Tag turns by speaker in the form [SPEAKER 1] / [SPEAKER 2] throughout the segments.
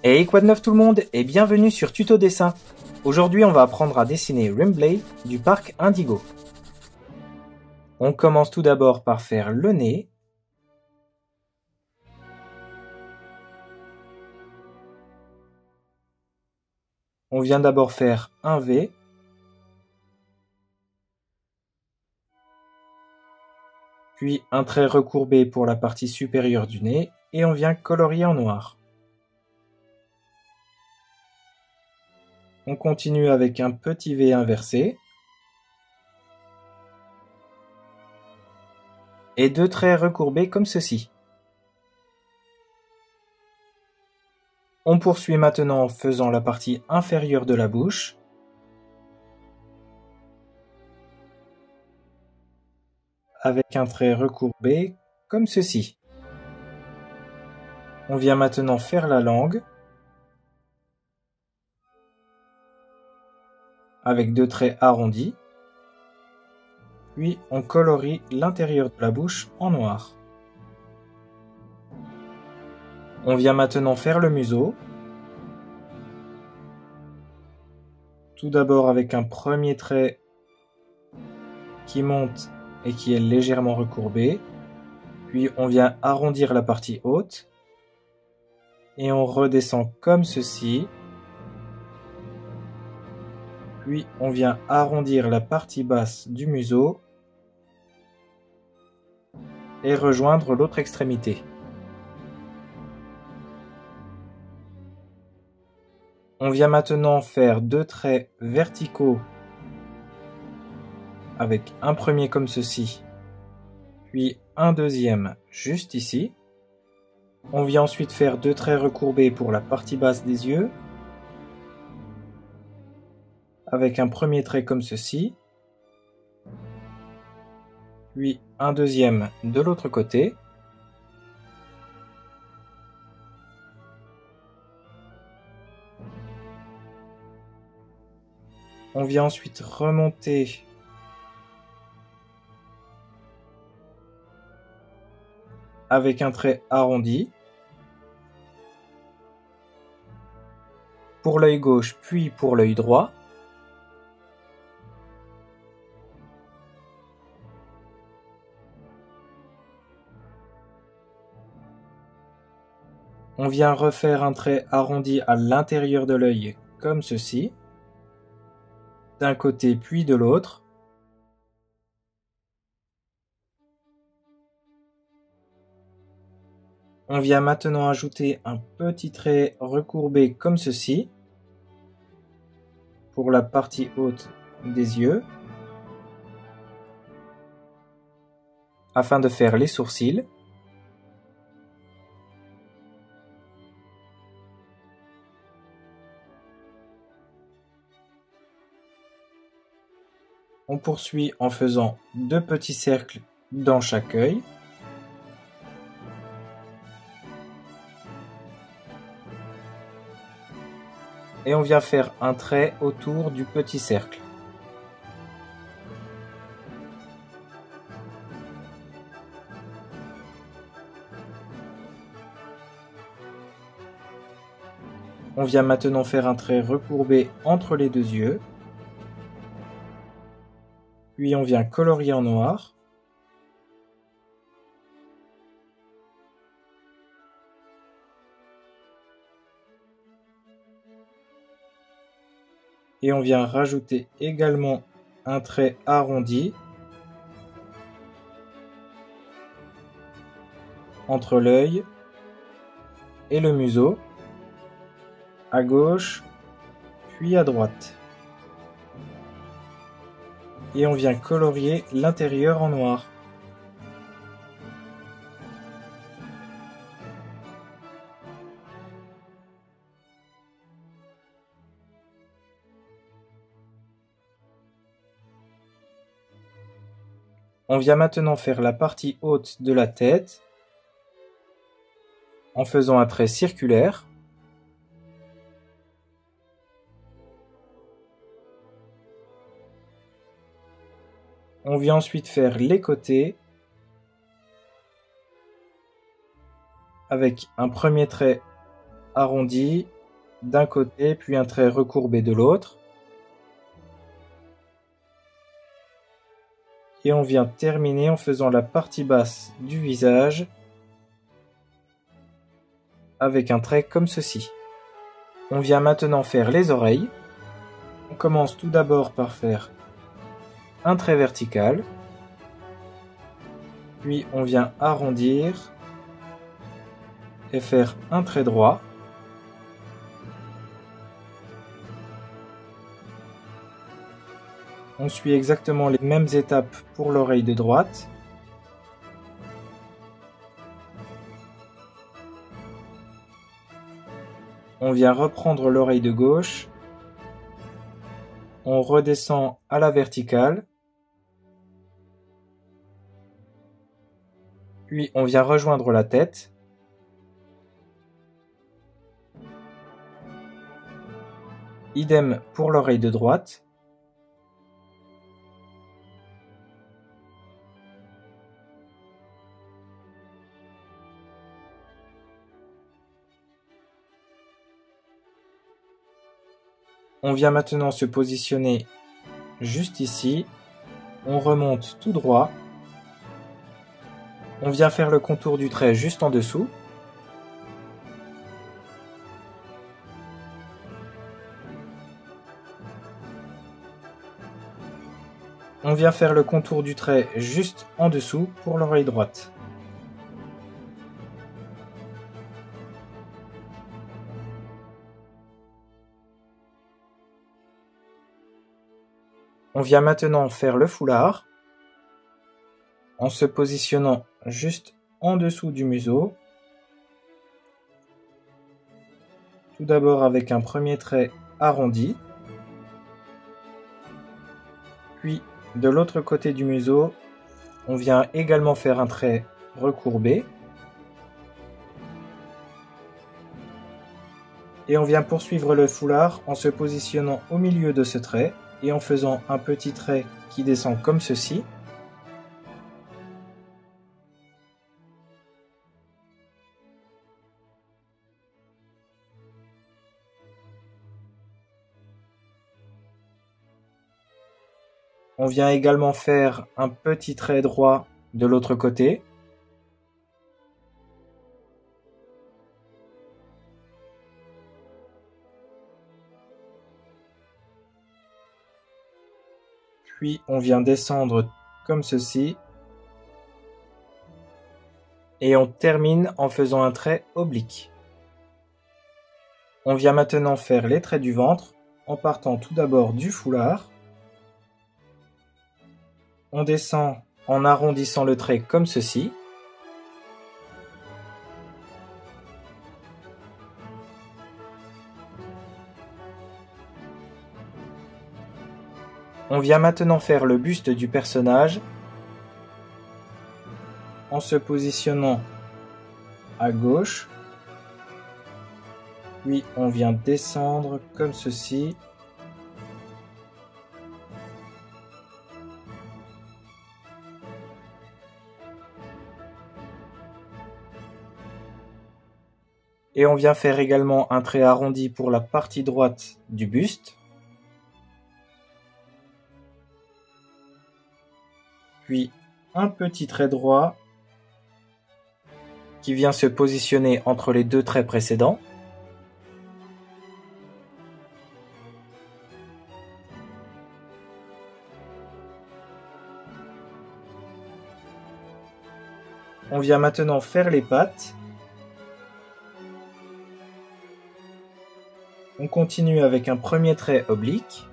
[SPEAKER 1] Hey, quoi de neuf tout le monde et bienvenue sur Tuto Dessin. Aujourd'hui on va apprendre à dessiner Rimbley du parc Indigo. On commence tout d'abord par faire le nez. On vient d'abord faire un V. Puis un trait recourbé pour la partie supérieure du nez et on vient colorier en noir. On continue avec un petit V inversé. Et deux traits recourbés comme ceci. On poursuit maintenant en faisant la partie inférieure de la bouche. Avec un trait recourbé comme ceci. On vient maintenant faire la langue. Avec deux traits arrondis. Puis on colorie l'intérieur de la bouche en noir. On vient maintenant faire le museau. Tout d'abord avec un premier trait qui monte et qui est légèrement recourbé. Puis on vient arrondir la partie haute. Et on redescend comme ceci. Puis on vient arrondir la partie basse du museau et rejoindre l'autre extrémité. On vient maintenant faire deux traits verticaux avec un premier comme ceci, puis un deuxième juste ici. On vient ensuite faire deux traits recourbés pour la partie basse des yeux, avec un premier trait comme ceci, puis un deuxième de l'autre côté. On vient ensuite remonter avec un trait arrondi pour l'œil gauche puis pour l'œil droit. On vient refaire un trait arrondi à l'intérieur de l'œil comme ceci, d'un côté puis de l'autre. On vient maintenant ajouter un petit trait recourbé comme ceci pour la partie haute des yeux afin de faire les sourcils. On poursuit en faisant deux petits cercles dans chaque œil. Et on vient faire un trait autour du petit cercle. On vient maintenant faire un trait recourbé entre les deux yeux. Puis on vient colorier en noir. Et on vient rajouter également un trait arrondi entre l'œil et le museau, à gauche puis à droite. Et on vient colorier l'intérieur en noir. On vient maintenant faire la partie haute de la tête en faisant un trait circulaire. On vient ensuite faire les côtés avec un premier trait arrondi d'un côté, puis un trait recourbé de l'autre. Et on vient terminer en faisant la partie basse du visage avec un trait comme ceci. On vient maintenant faire les oreilles. On commence tout d'abord par faire un trait vertical, puis on vient arrondir et faire un trait droit. On suit exactement les mêmes étapes pour l'oreille de droite. On vient reprendre l'oreille de gauche. On redescend à la verticale. Puis on vient rejoindre la tête. Idem pour l'oreille de droite. On vient maintenant se positionner juste ici. On remonte tout droit. On vient faire le contour du trait juste en dessous. On vient faire le contour du trait juste en dessous pour l'oreille droite. On vient maintenant faire le foulard en se positionnant juste en dessous du museau. Tout d'abord avec un premier trait arrondi. Puis de l'autre côté du museau, on vient également faire un trait recourbé. Et on vient poursuivre le foulard en se positionnant au milieu de ce trait et en faisant un petit trait qui descend comme ceci. On vient également faire un petit trait droit de l'autre côté. Puis on vient descendre comme ceci. Et on termine en faisant un trait oblique. On vient maintenant faire les traits du ventre en partant tout d'abord du foulard. On descend en arrondissant le trait comme ceci. On vient maintenant faire le buste du personnage en se positionnant à gauche. Puis on vient descendre comme ceci. Et on vient faire également un trait arrondi pour la partie droite du buste. Puis un petit trait droit qui vient se positionner entre les deux traits précédents. On vient maintenant faire les pattes. On continue avec un premier trait oblique.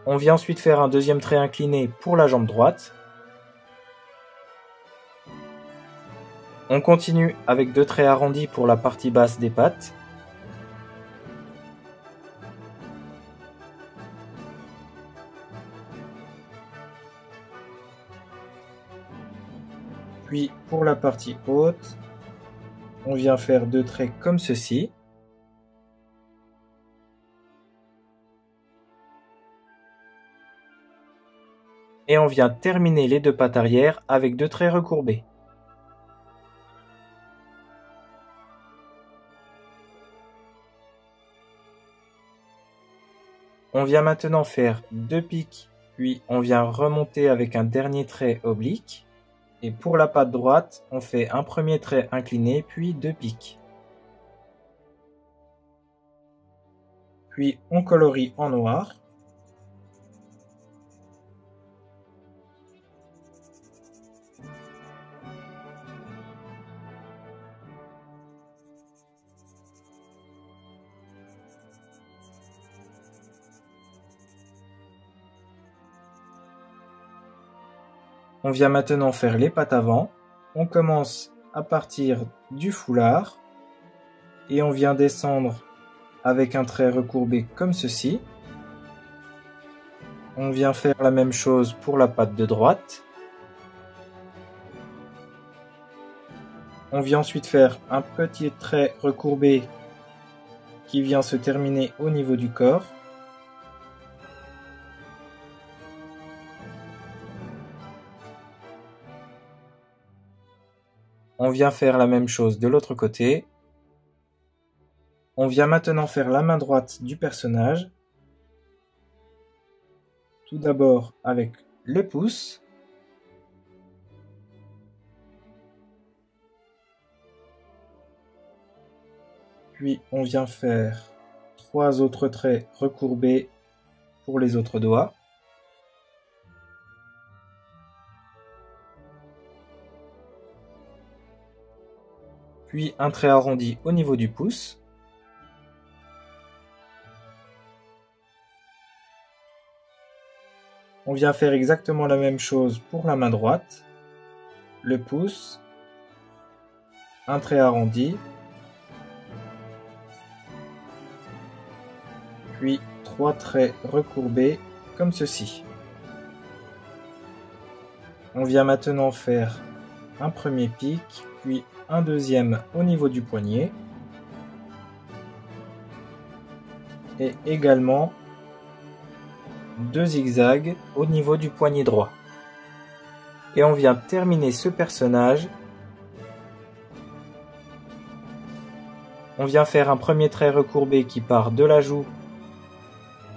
[SPEAKER 1] On vient ensuite faire un deuxième trait incliné pour la jambe droite. On continue avec deux traits arrondis pour la partie basse des pattes. Puis pour la partie haute, on vient faire deux traits comme ceci. Et on vient terminer les deux pattes arrière avec 2 traits recourbés. On vient maintenant faire 2 pics, puis on vient remonter avec un dernier trait oblique. Et pour la patte droite, on fait un premier trait incliné, puis 2 pics. Puis on colorie en noir. On vient maintenant faire les pattes avant. On commence à partir du foulard et on vient descendre avec un trait recourbé comme ceci. On vient faire la même chose pour la patte de droite. On vient ensuite faire un petit trait recourbé qui vient se terminer au niveau du corps. On vient faire la même chose de l'autre côté. On vient maintenant faire la main droite du personnage. Tout d'abord avec le pouce. Puis on vient faire 3 autres traits recourbés pour les autres doigts. Puis un trait arrondi au niveau du pouce. On vient faire exactement la même chose pour la main droite. Le pouce, un trait arrondi, puis 3 traits recourbés comme ceci. On vient maintenant faire un premier pic, puis un deuxième au niveau du poignet et également 2 zigzags au niveau du poignet droit. Et on vient terminer ce personnage. On vient faire un premier trait recourbé qui part de la joue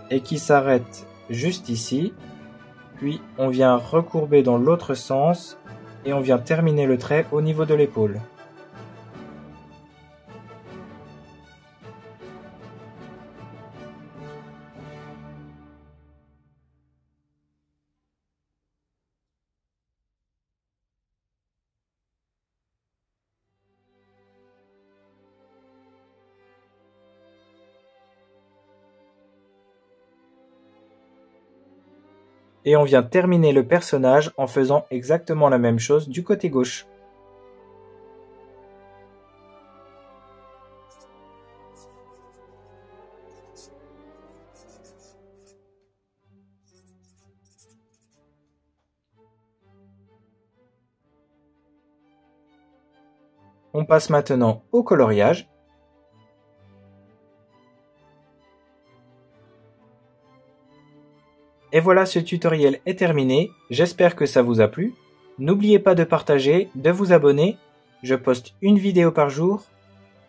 [SPEAKER 1] et qui s'arrête juste ici. Puis on vient recourber dans l'autre sens et on vient terminer le trait au niveau de l'épaule. Et on vient terminer le personnage en faisant exactement la même chose du côté gauche. On passe maintenant au coloriage. Et voilà, ce tutoriel est terminé, j'espère que ça vous a plu. N'oubliez pas de partager, de vous abonner, je poste une vidéo par jour.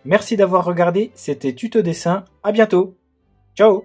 [SPEAKER 1] Merci d'avoir regardé, c'était Tuto Dessin, à bientôt. Ciao!